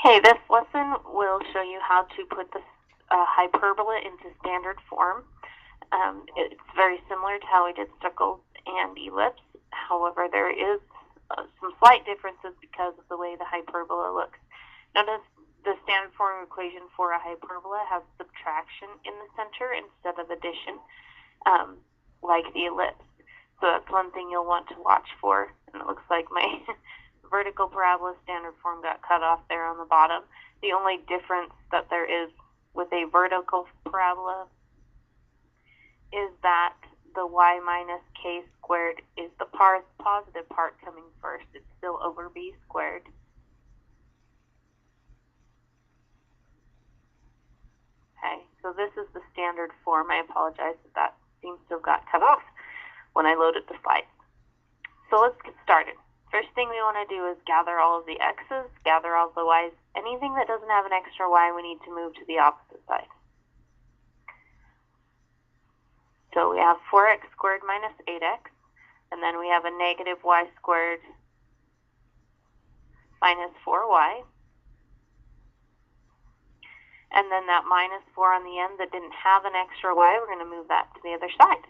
Hey, this lesson will show you how to put the hyperbola into standard form. It's very similar to how we did circles and ellipse. However, there is some slight differences because of the way the hyperbola looks. Notice the standard form equation for a hyperbola has subtraction in the center instead of addition, like the ellipse. So that's one thing you'll want to watch for. And it looks like my vertical parabola standard form got cut off there on the bottom. The only difference that there is with a vertical parabola is that the y minus k squared is the positive part coming first. It's still over b squared. Okay, so this is the standard form. I apologize that that seems to have got cut off when I loaded the slides. So let's get started. First thing we want to do is gather all of the x's, gather all of the y's. Anything that doesn't have an extra y, we need to move to the opposite side. So we have 4x squared minus 8x, and then we have a negative y squared minus 4y. And then that minus 4 on the end that didn't have an extra y, we're going to move that to the other side.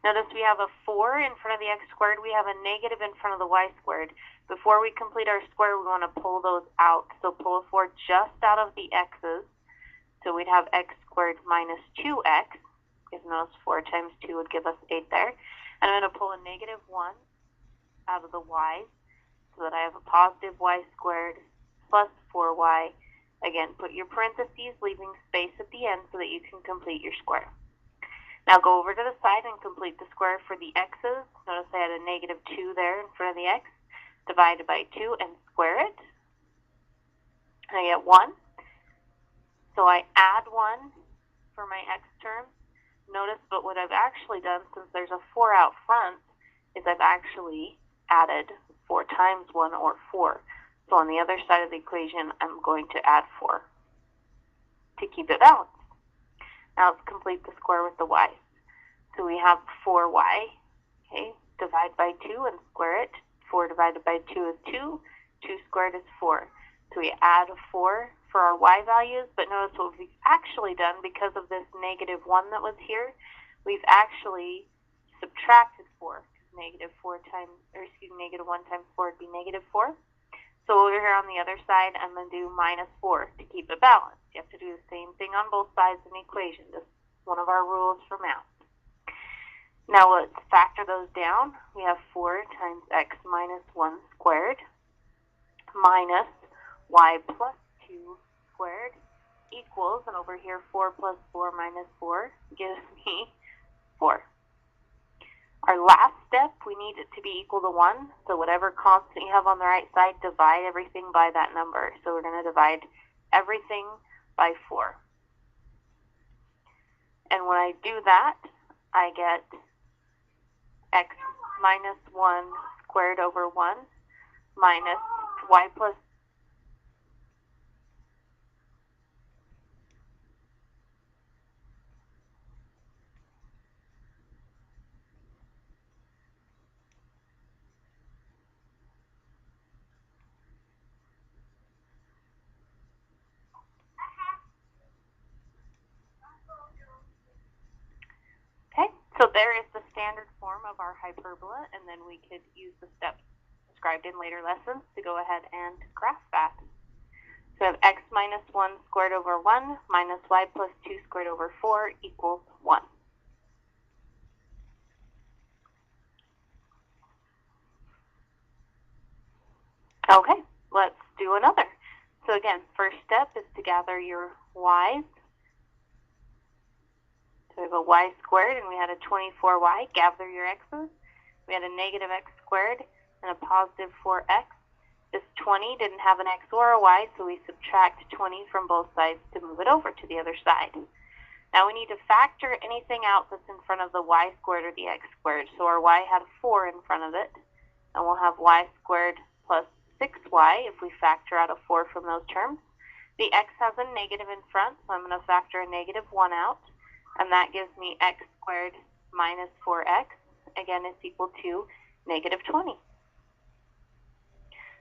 Notice we have a 4 in front of the x squared. We have a negative in front of the y squared. Before we complete our square, we want to pull those out. So pull a 4 just out of the x's. So we'd have x squared minus 2x. Because notice 4 times 2 would give us 8 there. And I'm going to pull a negative 1 out of the y so that I have a positive y squared plus 4y. Again, put your parentheses, leaving space at the end so that you can complete your square. Now go over to the side and complete the square for the x's. Notice I had a negative 2 there in front of the x. Divided by 2 and square it. And I get 1. So I add 1 for my x term. Notice, but what I've actually done, since there's a 4 out front, is I've actually added 4 times 1, or 4. So on the other side of the equation, I'm going to add 4 to keep it balanced. Now let's complete the square with the y's. So we have 4y, okay, divide by 2 and square it. 4 divided by 2 is 2, 2 squared is 4. So we add a 4 for our y values, but notice what we've actually done, because of this negative 1 that was here, we've actually subtracted 4. Negative 1 times 4 would be negative 4. So over here on the other side, I'm going to do minus 4 to keep it balanced. You have to do the same thing on both sides of an equation. This is one of our rules for math. Now let's factor those down. We have 4 times x minus 1 squared minus y plus 2 squared equals, and over here 4 plus 4 minus 4 gives me 4. Our last step, we need it to be equal to 1. So whatever constant you have on the right side, divide everything by that number. So we're going to divide everything by 4. And when I do that, I get x minus 1 squared over 1 minus y plus So there is the standard form of our hyperbola, and then we could use the steps described in later lessons to go ahead and graph that. So we have x minus 1 squared over 1 minus y plus 2 squared over 4 equals 1. Okay, let's do another. So again, first step is to gather your y's. So we have a y squared, and we had a 24y. Gather your x's. We had a negative x squared and a positive 4x. This 20 didn't have an x or a y, so we subtract 20 from both sides to move it over to the other side. Now we need to factor anything out that's in front of the y squared or the x squared. So our y had 4 in front of it, and we'll have y squared plus 6y if we factor out a 4 from those terms. The x has a negative in front, so I'm going to factor a negative 1 out. And that gives me x squared minus 4x. Again, it's equal to negative 20.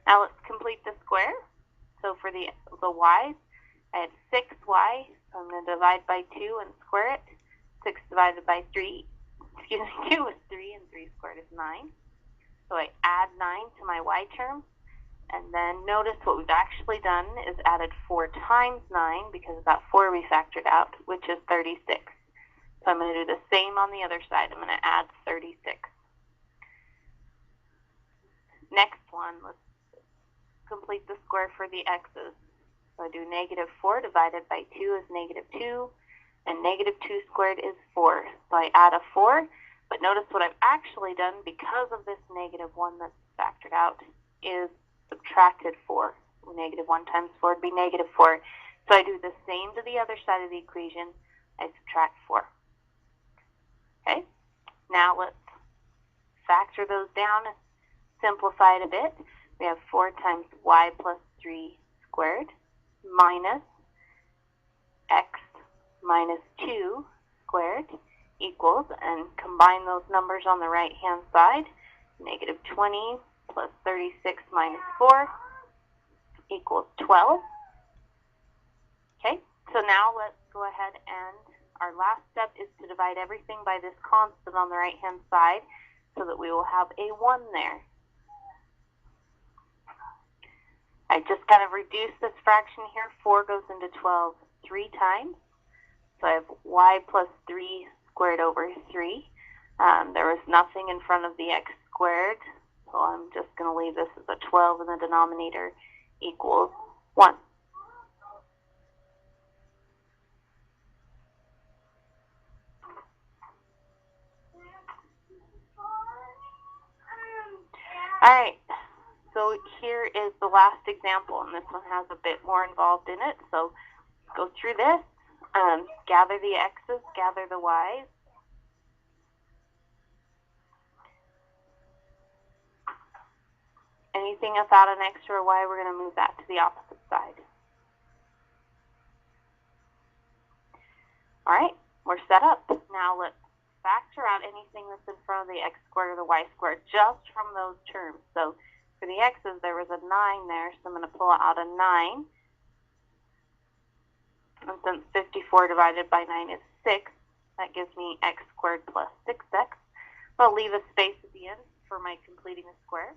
Now let's complete the square. So for the y's, I had 6y, so I'm going to divide by 2 and square it. 6 divided by 3, 2 is 3, and 3 squared is 9. So I add 9 to my y term, and then notice what we've actually done is added 4 times 9, because of that 4 we factored out, which is 36. So I'm going to do the same on the other side. I'm going to add 36. Next one, let's complete the square for the x's. So I do -4 divided by 2 is -2, and -2 squared is 4. So I add a 4, but notice what I've actually done, because of this -1 that's factored out, is subtracted 4. -1 times 4 would be -4. So I do the same to the other side of the equation. I subtract 4. Okay, now let's factor those down, simplify it a bit. We have 4 times y plus 3 squared minus x minus 2 squared equals, and combine those numbers on the right-hand side, -20 plus 36 minus 4 equals 12. Okay, so now let's go ahead, and our last step is to divide everything by this constant on the right-hand side so that we will have a 1 there. I just kind of reduced this fraction here. 4 goes into 12 3 times. So I have y plus 3 squared over 3. There was nothing in front of the x squared, so I'm just going to leave this as a 12 in the denominator equals 1. Alright, so here is the last example, and this one has a bit more involved in it. So go through this, gather the x's, gather the y's. Anything without an x or a y, we're going to move that to the opposite side. Alright, we're set up. Now let's factor out anything that's in front of the x squared or the y squared just from those terms. So for the x's, there was a 9 there, so I'm going to pull out a 9. And since 54 divided by 9 is 6, that gives me x squared plus 6x. I'll leave a space at the end for my completing a square.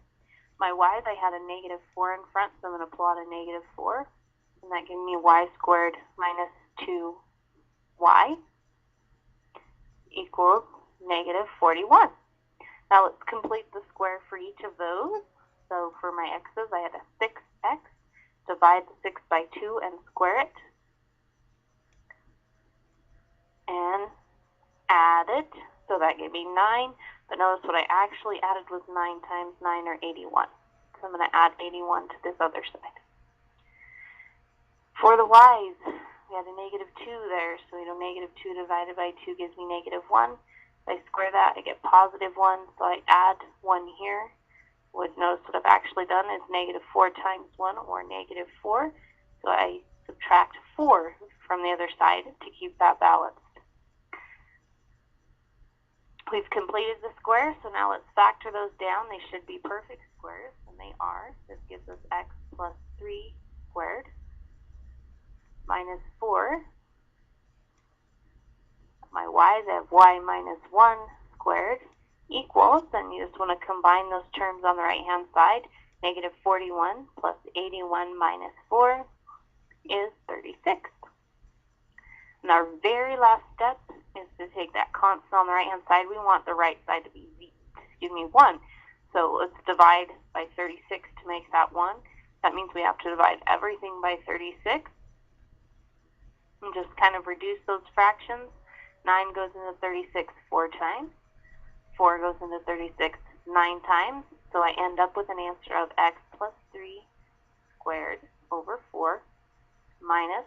My y's, I had a -4 in front, so I'm going to pull out a -4. And that gives me y squared minus 2y equals -41. Now let's complete the square for each of those. So for my x's, I had a 6x. Divide the 6 by 2 and square it. And add it. So that gave me 9. But notice what I actually added was 9 times 9, or 81. So I'm going to add 81 to this other side. For the y's, we had a -2 there. So we know -2 divided by 2 gives me -1. If I square that, I get +1. So I add 1 here. Would notice what I've actually done is -4 times 1, or -4. So I subtract 4 from the other side to keep that balanced. We've completed the square, so now let's factor those down. They should be perfect squares, and they are. This gives us x plus 3 squared minus 4. My y's, I have y minus 1 squared equals, and you just want to combine those terms on the right-hand side. -41 plus 81 minus 4 is 36. And our very last step is to take that constant on the right-hand side. We want the right side to be 1. So let's divide by 36 to make that 1. That means we have to divide everything by 36. And just kind of reduce those fractions. 9 goes into 36 4 times. 4 goes into 36 9 times. So I end up with an answer of x plus 3 squared over 4 minus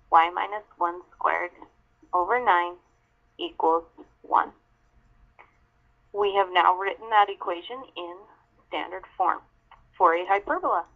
y minus 1 squared over 9 equals 1. We have now written that equation in standard form for a hyperbola.